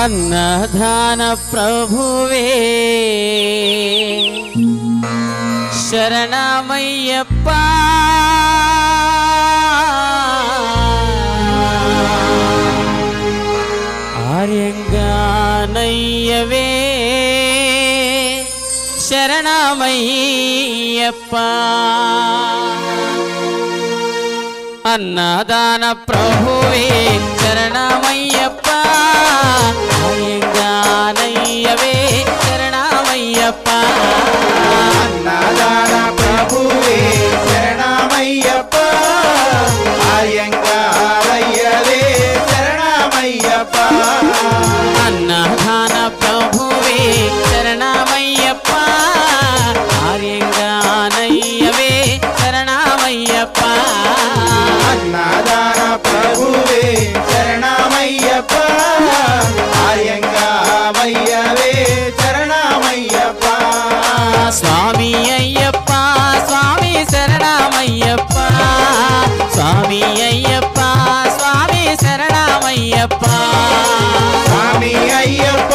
అన్నదాన ప్రభువే శరణమయ్యప్ప ఆర్యంగానయ్యవే శరణమయ్యప్ప అన్నదాన ప్రభువే శరణమయ్యప్ప ఆర్యంగానయ్యవే శరణమయ్యప్ప అన్నదాన ప్రభువే శరణమయ్యప్ప ఆర్యంగానయ్యవే శరణమయ్యప్ప అన్నదాన ప్రభువే శరణమయ్యప్ప ఆర్యంగానయ్యవే శరణమయ్యప్ప అన్నదాన ప్రభువే శరణమయ్యప్ప ఆర్యంగానయ్యవే శరణమయ్యప్ప స్వామి అయ్యప్ప స్వామి శరణమయ్యప్ప స్వామి అయ్యప్ప స్వామి శరణమయ్యప్ప స్వామి అయ్యప్ప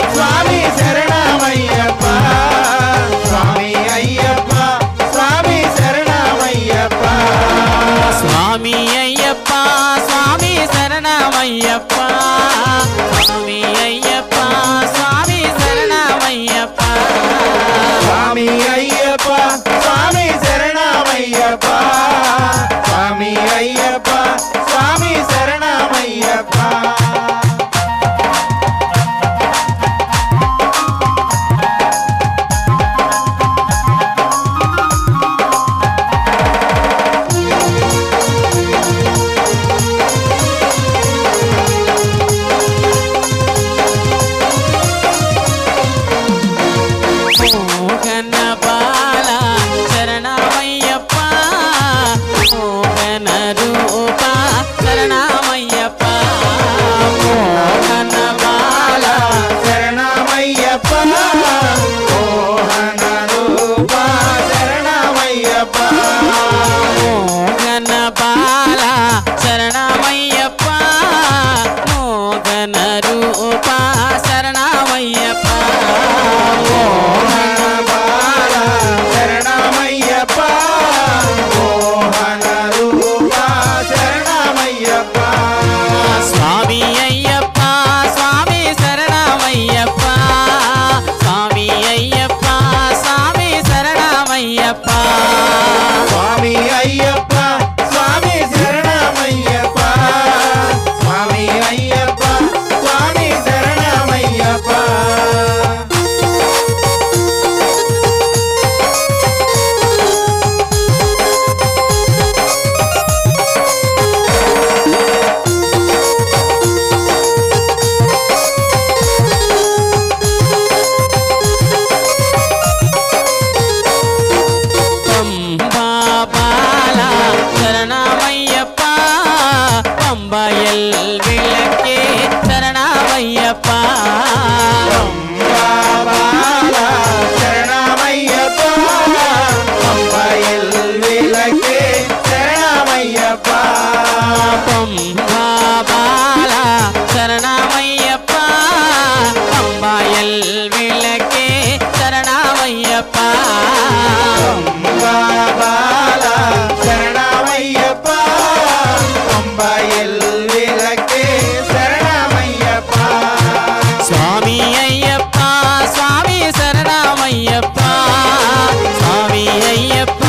స్వామి శరణమయ్యప్ప స్వామి అయ్యప్ప స్వామి శరణమయ్యప్ప స్వామి అయ్యప్ప స్వామి శరణమయ్యప్ప స్వామి అయ్యప్ప స్వామి శరణమయ్యప్ప స్వామి అయ్యప్ప స్వామి శరణమయ్యప్ప స్వామి అయ్యప్ప స్వామి శరణమయ్యప్ప మోహన బాల శరణమయ్యప్ప మోహన రూప శరణమయ్యప్ప మోహన బాల శరణమయ్యప్ప మోహన రూప శరణమయ్యప్ప మోహన బాల శరణమయ్యప్ప మోహన రూప శరణమయ్యప్ప మోహన బాల శరణమయ్యప్ప మోహన రూప శరణమయ్యప్ప స్వామి అయ్యప్ప స్వామి శరణమయ్యప్ప స్వామి అయ్యప్ప స్వామి శరణమయ్యప్ప స్వామి అయ్యప్ప స్వామి శరణమయ్యప్ప స్వామి అయ్యప్ప స్వామి శరణమయ్యప్ప పంబా బాల శరణమయ్యప్ప పంబయల్ విளக்கே శరణమయ్యప్ప బాల శరణమయ్యప్ప పంబయల్ విளக்கே శరణమయ్యప్ప పంబా బాల శరణమయ్యప్ప పంబయల్ విளக்கே శరణమయ్యప్ప బాల శరణమయ్యప్ప పంబయల్ విளக்கே శరణమయ్యప్ప స్వామి అయ్యప్ప స్వామి శరణమయ్యప్ప స్వామి అయ్యప్ప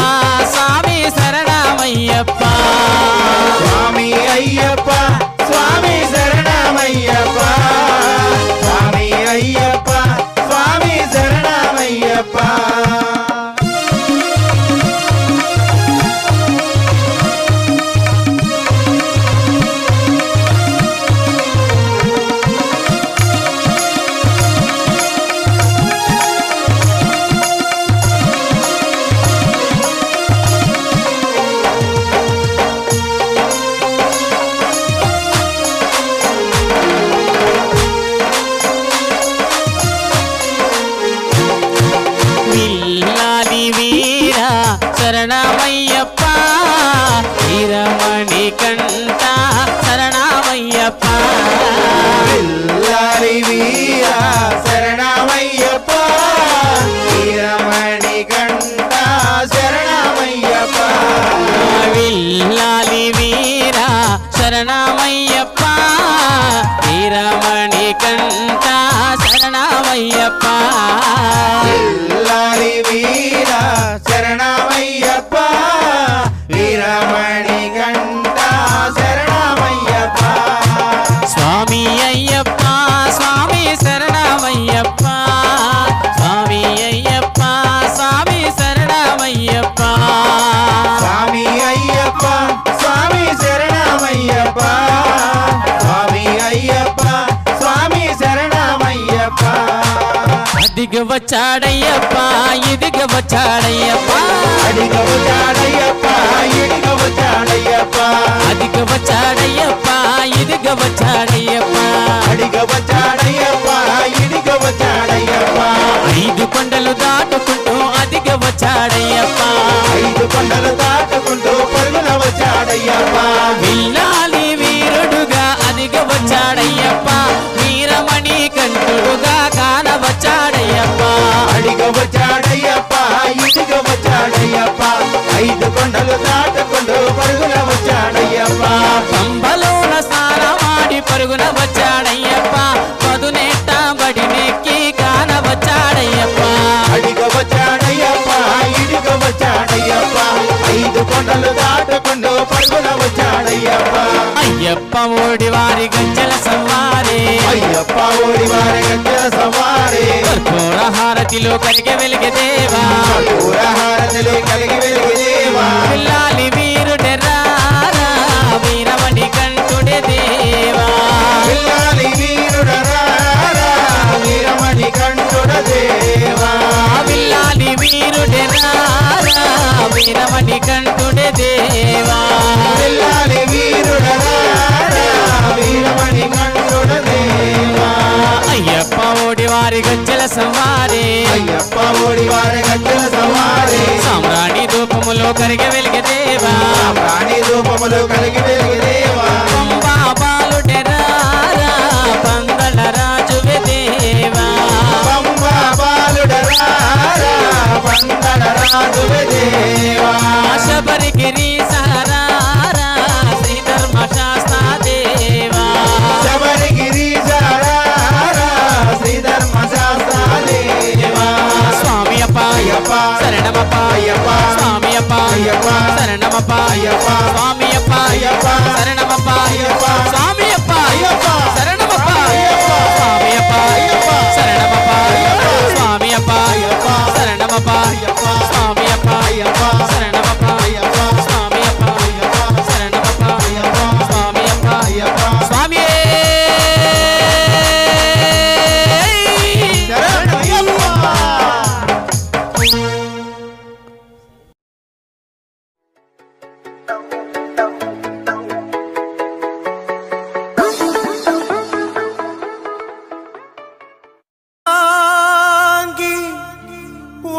స్వామి శరణమయ్యప్ప స్వామి అయ్యప్ప స్వామి శరణమయ్యప్ప స్వామి అయ్యప్ప స్వామి శరణమయ్యప్ప విల్లాలి వీర శరణమయ్యప్ప వీరమణి కంట శరణమయ్యప్ప పిల్లారి వీరా శరణమయ్యప్ప వీరమణి కంఠ శరణమయ్యప్ప విల్లాలి వీరా శరణమయ్యప్ప వీరమణి కంఠ శరణమయ్యప్ప విల్లాలి వీరా శరణమయ్యప్ప వీరమణి కంఠ శరణమయ్యప్ప స్వామి అయ్యప్ప స్వామి శరణమయ్యప్ప స్వామి అయ్యప్ప స్వామి శరణమయ్యప్ప స్వామి అయ్యప్ప స్వామి శరణమయ్యప్ప స్వామి అయ్యప్ప స్వామి శరణమయ్యప్ప అదిగ వచ్చాడయ్యప్ప ఇదిగ వచ్చాడయ్యప్ప అడిగ వచ్చాడయ్యప్ప ఇడిగ వచ్చాడయ్యప్ప అదిగ వచ్చాడయ్యప్ప ఇదిగ వచ్చాడయ్యప్ప అడిగ వచ్చాడయ్యప్ప ఇడిగ వచ్చాడయ్యప్ప 5 కొండలు దాటుకుంటూ అదిగ వచ్చాడయ్యప్ప 5 కొండలు దాటుకుంటూ పరుగున వచ్చాడయ్యప్ప విల్లాలి వీరుడుగా అదిగ వచ్చాడయ్యప్ప వీరమణి కంఠుడుగా కాన వచ్చాడయ్యప్ప అడిగ వచ్చాడయ్యప్ప ఇడిగ వచ్చాడయ్యప్ప 5 కొండలు దాటుకుంటూ పరుగున వచ్చాడయ్యప్ప పంబలోన స్నానమాడి పరుగున వచ్చాడయ్యప్ప పదునెట్ట బడినెక్కి కాన వచ్చాడయ్యప్ప అడిగ వచ్చాడయ్యప్ప ఇడిగ వచ్చాడయ్యప్ప 5 కొండలు దాటుకుంటూ పరుగున వచ్చాడయ్యప్ప అయ్యప్ప ఓడి వారి గంజల సవారే అయ్యప్ప ఓడి వారి గంజల సవారే కర్పూర హారతిలో కలిగే వెలిగే దేవా పూరహారతిలో కలిగి వెలిగి దేవా పిల్లాలి వీరుడెరారా వీరమణి కంఠుడే దేవా పిల్లాలి వీరుడరారా వీరమణి కంఠుడ దేవా పిల్లాలి వీరుడెరారా వీరమణి కంఠుడే దేవా పిల్లాలి వీరుడరారా వీరమణి కంఠుడ దేవా అయ్యప్ప ఓడి వారి గంజల సవారే అయ్యప్ప ఓడి వారి గంజల సవారే సామ్రాణి ధూపములో కరిగే వెలిగే దేవా ప్రాణి రూపములు కలిగి వెలిగి దేవా పంబా బాలుడెరారా పందల రాజువే దేవా పంబా బాలుడరారా పందల రాజువే దేవా శబరిగిరి సహరారా శ్రీధర్మ శాస్త్ర దేవా శబరిగిరి జారారా శ్రీధర్మ శాస్త్ర దేవా స్వామి అప్ప అయ్యప్ప శరణమప్ప అయ్యప్ప స్వామి అప్ప అయ్యప్ప శరణమప్ప అయ్యప్ప స్వామి అప్ప అయ్యప్ప శరణమప్ప అయ్యప్ప స్వామి అప్ప అయ్యప్ప శరణమప్ప అయ్యప్ప స్వామి అప్ప అయ్యప్ప శరణమప్ప అయ్యప్ప స్వామి అప్ప అయ్యప్ప శరణమప్ప అయ్యప్ప స్వామి అప్ప అయ్యప్ప శరణమప్ప అయ్యప్ప స్వామి అప్ప అయ్యప్ప శరణమప్ప అయ్యప్ప స్వామి అప్ప అయ్యప్ప స్వామి శరణమయ్యప్ప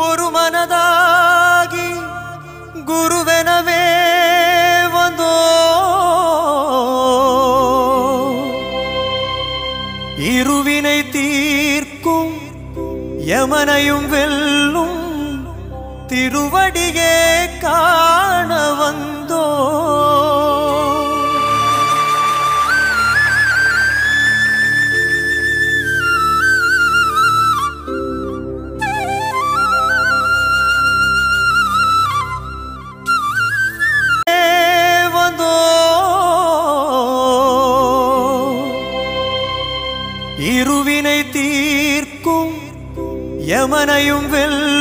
ஒரு மனதாகி குருவெனவே வந்தோ இருவினை தீர்க்கும் யமனையும் வெல்லும் திருவடியே காண வந்தோ இருவினை தீர்க்கும் யமனையும் வெல்லும்